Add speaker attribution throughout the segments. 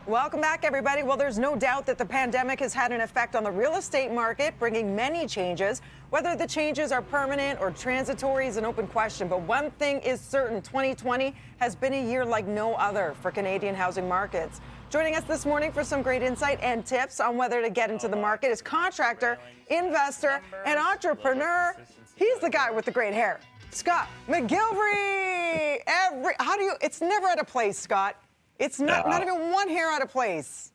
Speaker 1: Welcome back, everybody. Well, there's no doubt that the pandemic has had an effect on the real estate market, bringing many changes. Whether the changes are permanent or transitory is an open question. But one thing is certain, 2020 has been a year like no other for Canadian housing markets. Joining us this morning for some great insight and tips on whether to get into the market is contractor, investor, and entrepreneur. He's the guy with the great hair, Scott McGillivray. It's never out of place, Scott. It's not even one hair out of place.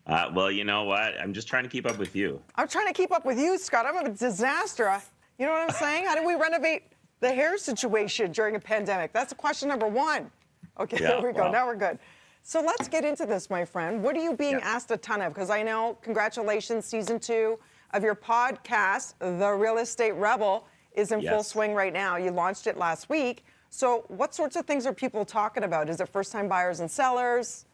Speaker 2: Well, you know what? I'm just trying to keep up with you.
Speaker 1: I'm trying to keep up with you, Scott. I'm a disaster. You know what I'm saying? How do we renovate the hair situation during a pandemic? That's question number one. Okay,
Speaker 2: Yeah,
Speaker 1: there we go.
Speaker 2: well.
Speaker 1: Now we're good. So let's get into this, my friend. What are you being asked a ton of? Because I know, congratulations, season 2 of your podcast, The Real Estate Rebel, is in full swing right now. You launched it last week. So what sorts of things are people talking about? Is it first-time buyers and sellers?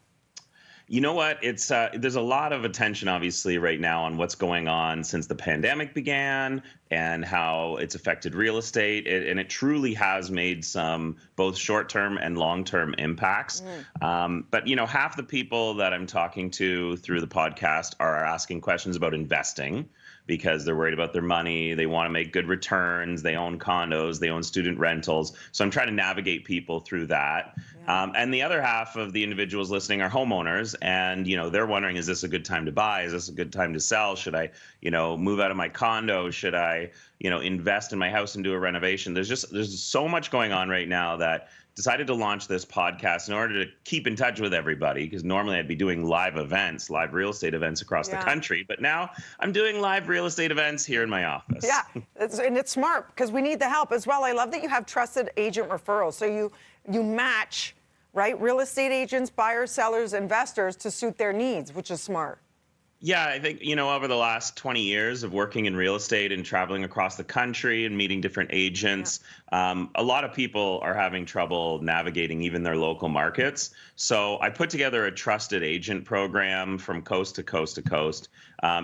Speaker 2: You know what? It's there's a lot of attention, obviously, right now on what's going on since the pandemic began and how it's affected real estate. And it truly has made some both short-term and long-term impacts. But, you know, half the people that I'm talking to through the podcast are asking questions about investing because they're worried about their money. They want to make good returns. They own condos. They own student rentals. So I'm trying to navigate people through that. And the other half of the individuals listening are homeowners. And, you know, they're wondering, is this a good time to buy? Is this a good time to sell? Should I, you know, move out of my condo? Should I, you know, invest in my house and do a renovation? There's so much going on right now that decided to launch this podcast in order to keep in touch with everybody, because normally I'd be doing live real estate events across the country. But now I'm doing live real estate events here in my office.
Speaker 1: Yeah, and it's smart because we need the help as well. I love that you have trusted agent referrals. So you match, right, real estate agents, buyers, sellers, investors to suit their needs, which is smart.
Speaker 2: Yeah, I think, you know, over the last 20 years of working in real estate and traveling across the country and meeting different agents, a lot of people are having trouble navigating even their local markets. So I put together a trusted agent program from coast to coast to coast.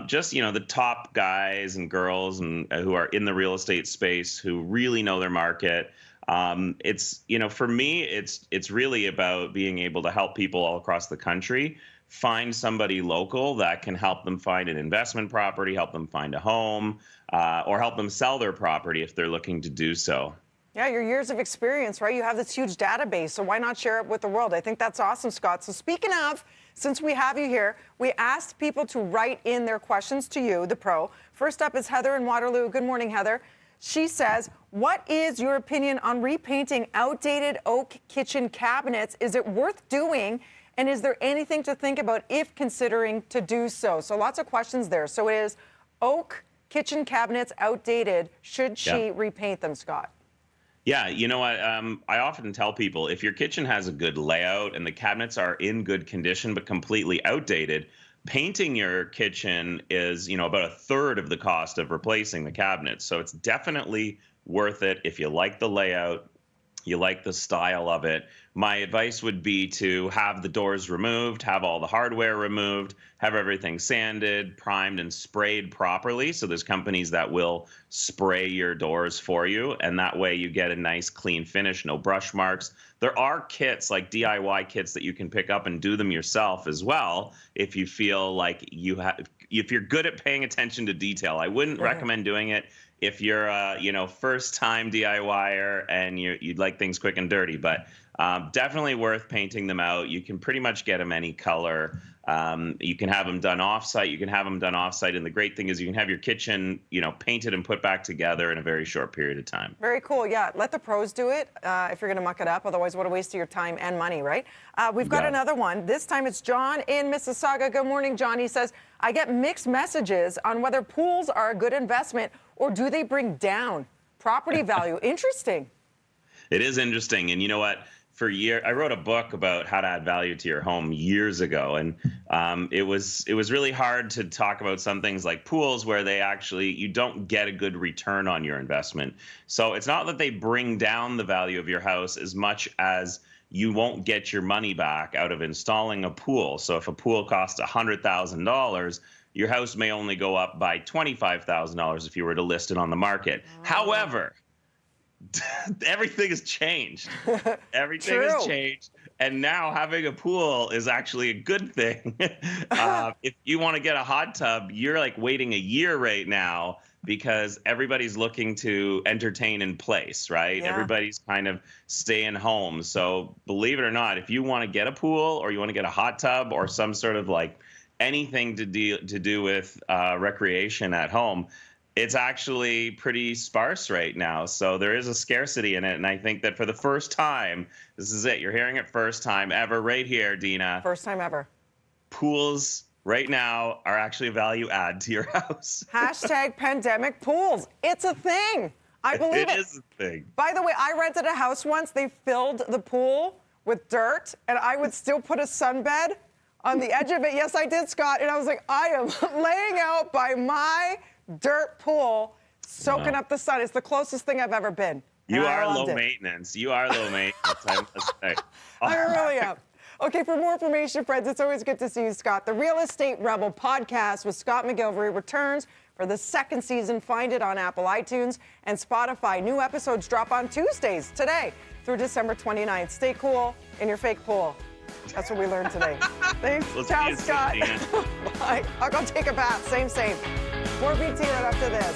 Speaker 2: Just, you know, the top guys and girls and who are in the real estate space who really know their market. It's, you know, for me, it's really about being able to help people all across the country find somebody local that can help them find an investment property, help them find a home, or help them sell their property if they're looking to do so.
Speaker 1: Yeah, your years of experience, right? You have this huge database, so why not share it with the world? I think that's awesome, Scott. So speaking of, since we have you here, we asked people to write in their questions to you, the pro. First up is Heather in Waterloo. Good morning, Heather. She says, what is your opinion on repainting outdated oak kitchen cabinets? Is it worth doing? And is there anything to think about if considering to do so? So lots of questions there. So is oak kitchen cabinets outdated? Should she repaint them, Scott?
Speaker 2: Yeah, you know what? I often tell people if your kitchen has a good layout and the cabinets are in good condition but completely outdated, painting your kitchen is, you know, about a third of the cost of replacing the cabinets. So it's definitely worth it if you like the layout, you like the style of it. My advice would be to have the doors removed, have all the hardware removed, have everything sanded, primed, and sprayed properly. So there's companies that will spray your doors for you, and that way you get a nice clean finish, no brush marks. There are kits, like DIY kits, that you can pick up and do them yourself as well if you feel like if you're good at paying attention to detail. I wouldn't recommend doing it if you're a, you know, first-time DIYer and you'd like things quick and dirty, but definitely worth painting them out. You can pretty much get them any color. You can have them done off-site. You can have them done off-site, and the great thing is you can have your kitchen, you know, painted and put back together in a very short period of time.
Speaker 1: Very cool. Yeah, let the pros do it if you're going to muck it up. Otherwise, what a waste of your time and money, right? We've got another one. This time it's John in Mississauga. Good morning, John. He says, I get mixed messages on whether pools are a good investment or do they bring down property value. Interesting.
Speaker 2: It is interesting. And you know what? For years, I wrote a book about how to add value to your home years ago, and it was really hard to talk about some things like pools where you don't get a good return on your investment. So it's not that they bring down the value of your house as much as you won't get your money back out of installing a pool. So if a pool costs $100,000, your house may only go up by $25,000 if you were to list it on the market. However, everything has changed. Everything has changed. And now having a pool is actually a good thing. If you want to get a hot tub, you're like waiting a year right now because everybody's looking to entertain in place, right?
Speaker 1: Yeah.
Speaker 2: Everybody's kind of staying home. So believe it or not, if you want to get a pool or you want to get a hot tub or some sort of like anything to do with recreation at home, it's actually pretty sparse right now. So there is a scarcity in it. And I think that for the first time, this is it. You're hearing it first time ever right here, Dina.
Speaker 1: First time ever.
Speaker 2: Pools right now are actually a value add to your house.
Speaker 1: Hashtag pandemic pools. It's a thing. I believe it.
Speaker 2: It is a thing.
Speaker 1: By the way, I rented a house once. They filled the pool with dirt, and I would still put a sunbed on the edge of it. Yes, I did, Scott. And I was like, I am laying out by my dirt pool, soaking up the sun. It's the closest thing I've ever been.
Speaker 2: You
Speaker 1: And I
Speaker 2: are
Speaker 1: loved
Speaker 2: low
Speaker 1: it.
Speaker 2: maintenance. You are low maintenance, I must say.
Speaker 1: I really am. Okay, for more information, friends, it's always good to see you, Scott. The Real Estate Rebel podcast with Scott McGillivray returns for the second season. Find it on Apple iTunes and Spotify. New episodes drop on Tuesdays today through December 29th. Stay cool in your fake pool. That's what we learned today. Thanks.
Speaker 2: We'll
Speaker 1: Ciao,
Speaker 2: see you soon,
Speaker 1: Scott.
Speaker 2: Dina.
Speaker 1: Bye. I'll go take a bath. Same. More BT right after this.